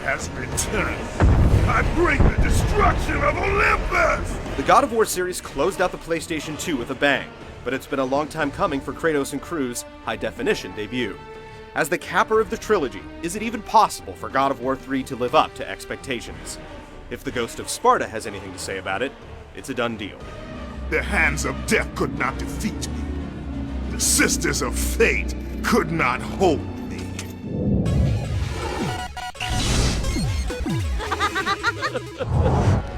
has returned. I bring the destruction of Olympus! The God of War series closed out the PlayStation 2 with a bang, but it's been a long time coming for Kratos and crew's high-definition debut. As the capper of the trilogy, is it even possible for God of War 3 to live up to expectations? If the Ghost of Sparta has anything to say about it, it's a done deal. The hands of death could not defeat me. The sisters of fate could not hold me.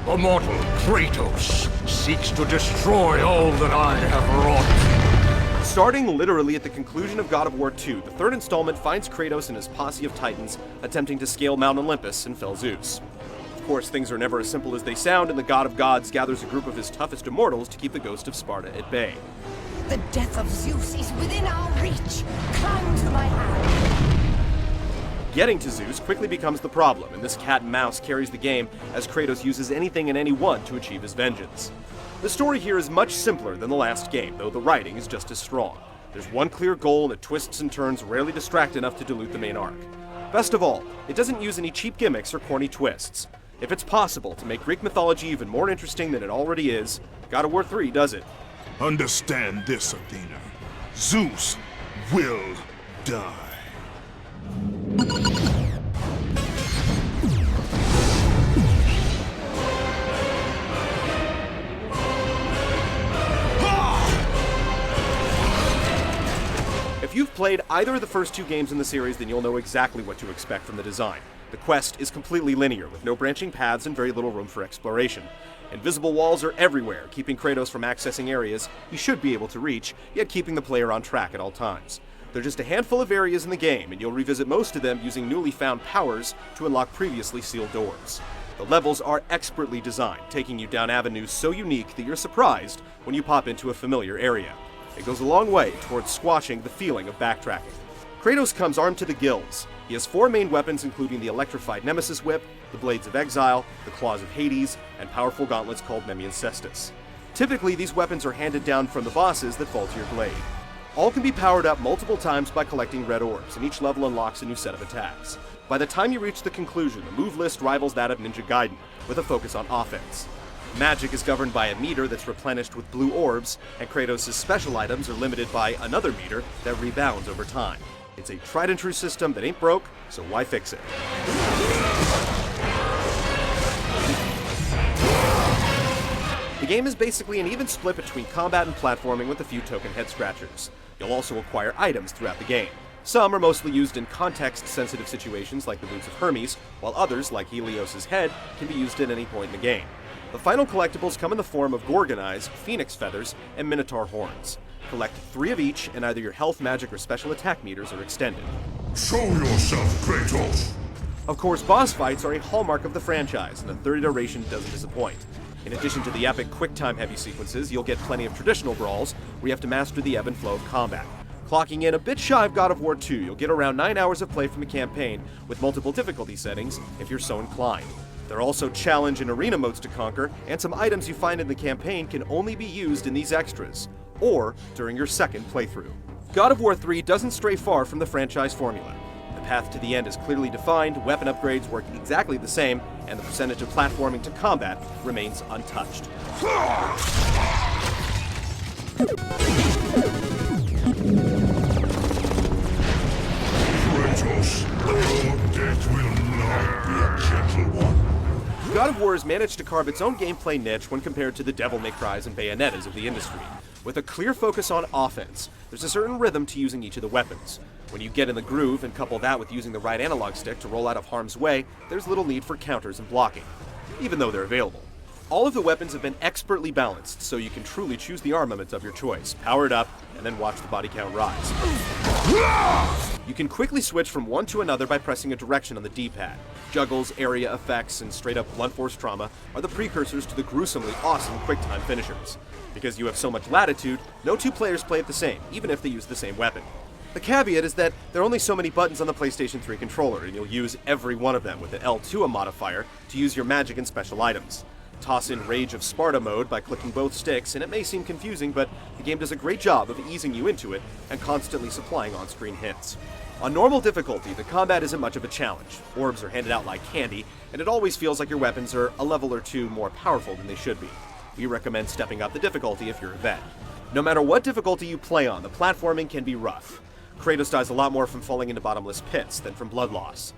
The mortal Kratos seeks to destroy all that I have wrought. Starting literally at the conclusion of God of War 2, the third installment finds Kratos and his posse of titans attempting to scale Mount Olympus and fell Zeus. Of course, things are never as simple as they sound, and the God of Gods gathers a group of his toughest immortals to keep the Ghost of Sparta at bay. The death of Zeus is within our reach. Climb to my hand. Getting to Zeus quickly becomes the problem, and this cat and mouse carries the game as Kratos uses anything and anyone to achieve his vengeance. The story here is much simpler than the last game, though the writing is just as strong. There's one clear goal, and it twists and turns rarely distract enough to dilute the main arc. Best of all, it doesn't use any cheap gimmicks or corny twists. If it's possible to make Greek mythology even more interesting than it already is, God of War 3 does it. Understand this, Athena. Zeus will die. If you've played either of the first two games in the series, then you'll know exactly what to expect from the design. The quest is completely linear, with no branching paths and very little room for exploration. Invisible walls are everywhere, keeping Kratos from accessing areas he should be able to reach, yet keeping the player on track at all times. There are just a handful of areas in the game, and you'll revisit most of them using newly found powers to unlock previously sealed doors. The levels are expertly designed, taking you down avenues so unique that you're surprised when you pop into a familiar area. It goes a long way towards squashing the feeling of backtracking. Kratos comes armed to the gills. He has four main weapons, including the electrified Nemesis Whip, the Blades of Exile, the Claws of Hades, and powerful gauntlets called Nemean Cestus. Typically, these weapons are handed down from the bosses that fall to your blade. All can be powered up multiple times by collecting red orbs, and each level unlocks a new set of attacks. By the time you reach the conclusion, the move list rivals that of Ninja Gaiden, with a focus on offense. Magic is governed by a meter that's replenished with blue orbs, and Kratos' special items are limited by another meter that rebounds over time. It's a tried-and-true system that ain't broke, so why fix it? The game is basically an even split between combat and platforming with a few token head-scratchers. You'll also acquire items throughout the game. Some are mostly used in context-sensitive situations like the Boots of Hermes, while others, like Helios' head, can be used at any point in the game. The final collectibles come in the form of Gorgon eyes, phoenix feathers, and minotaur horns. Collect 3 of each, and either your health, magic, or special attack meters are extended. Show yourself, Kratos! Of course, boss fights are a hallmark of the franchise, and the third iteration doesn't disappoint. In addition to the epic quick-time heavy sequences, you'll get plenty of traditional brawls, where you have to master the ebb and flow of combat. Clocking in a bit shy of God of War 2, you'll get around 9 hours of play from the campaign, with multiple difficulty settings, if you're so inclined. There are also challenge and arena modes to conquer, and some items you find in the campaign can only be used in these extras, or during your second playthrough. God of War 3 doesn't stray far from the franchise formula. The path to the end is clearly defined, weapon upgrades work exactly the same, and the percentage of platforming to combat remains untouched. Kratos, your death will not be a gentle one. God of War has managed to carve its own gameplay niche when compared to the Devil May Cries and Bayonettas of the industry. With a clear focus on offense, there's a certain rhythm to using each of the weapons. When you get in the groove and couple that with using the right analog stick to roll out of harm's way, there's little need for counters and blocking, even though they're available. All of the weapons have been expertly balanced, so you can truly choose the armament of your choice, power it up, and then watch the body count rise. You can quickly switch from one to another by pressing a direction on the D-pad. Juggles, area effects, and straight-up blunt force trauma are the precursors to the gruesomely awesome quick-time finishers. Because you have so much latitude, no two players play it the same, even if they use the same weapon. The caveat is that there are only so many buttons on the PlayStation 3 controller, and you'll use every one of them with an L2 modifier to use your magic and special items. Toss in Rage of Sparta mode by clicking both sticks, and it may seem confusing, but the game does a great job of easing you into it and constantly supplying on-screen hints. On normal difficulty, the combat isn't much of a challenge. Orbs are handed out like candy, and it always feels like your weapons are a level or two more powerful than they should be. We recommend stepping up the difficulty if you're a vet. No matter what difficulty you play on, the platforming can be rough. Kratos dies a lot more from falling into bottomless pits than from blood loss.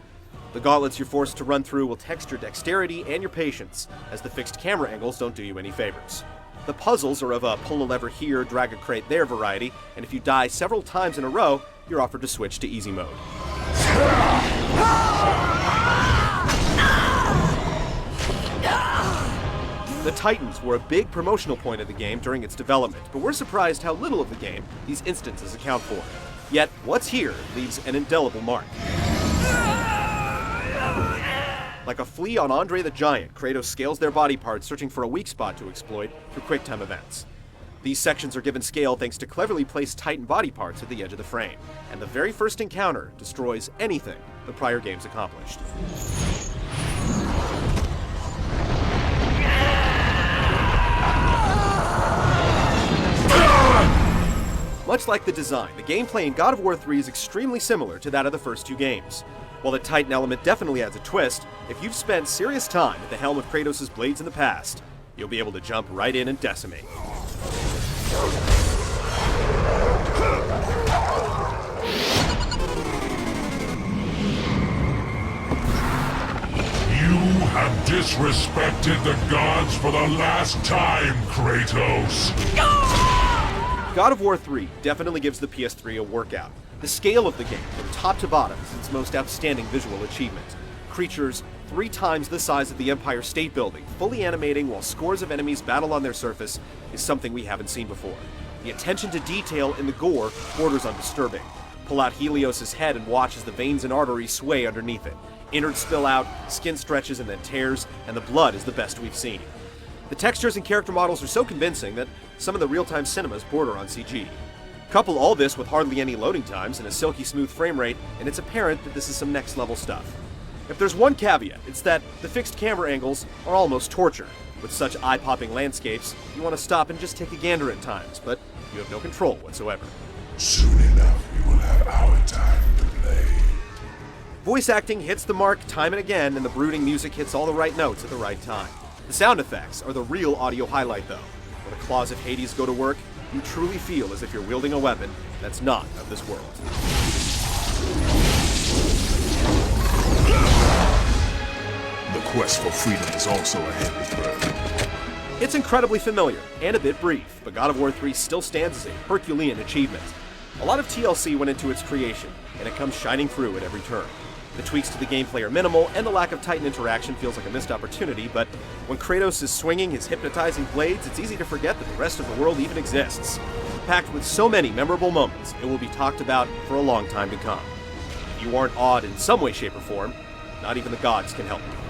The gauntlets you're forced to run through will test your dexterity and your patience, as the fixed camera angles don't do you any favors. The puzzles are of a pull a lever here, drag a crate there variety, and if you die several times in a row, you're offered to switch to easy mode. The Titans were a big promotional point of the game during its development, but we're surprised how little of the game these instances account for. Yet, what's here leaves an indelible mark. Like a flea on Andre the Giant, Kratos scales their body parts, searching for a weak spot to exploit through QuickTime events. These sections are given scale thanks to cleverly placed Titan body parts at the edge of the frame, and the very first encounter destroys anything the prior games accomplished. Much like the design, the gameplay in God of War 3 is extremely similar to that of the first two games. While the Titan element definitely adds a twist, if you've spent serious time at the helm of Kratos' blades in the past, you'll be able to jump right in and decimate. You have disrespected the gods for the last time, Kratos! God of War 3 definitely gives the PS3 a workout. The scale of the game, from top to bottom, is its most outstanding visual achievement. Creatures 3 times the size of the Empire State Building, fully animating while scores of enemies battle on their surface, is something we haven't seen before. The attention to detail in the gore borders on disturbing. Pull out Helios' head and watch as the veins and arteries sway underneath it. Innards spill out, skin stretches and then tears, and the blood is the best we've seen. The textures and character models are so convincing that some of the real-time cinemas border on CG. Couple all this with hardly any loading times and a silky smooth frame rate, and it's apparent that this is some next-level stuff. If there's one caveat, it's that the fixed camera angles are almost torture. With such eye-popping landscapes, you want to stop and just take a gander at times, but you have no control whatsoever. Soon enough, we will have our time to play. Voice acting hits the mark time and again, and the brooding music hits all the right notes at the right time. The sound effects are the real audio highlight, though. When the claws of Hades go to work, you truly feel as if you're wielding a weapon that's not of this world. The quest for freedom is also a heavy burden. It's incredibly familiar and a bit brief, but God of War 3 still stands as a Herculean achievement. A lot of TLC went into its creation, and it comes shining through at every turn. The tweaks to the gameplay are minimal, and the lack of Titan interaction feels like a missed opportunity, but when Kratos is swinging his hypnotizing blades, it's easy to forget that the rest of the world even exists. Packed with so many memorable moments, it will be talked about for a long time to come. If you aren't awed in some way, shape, or form, not even the gods can help you.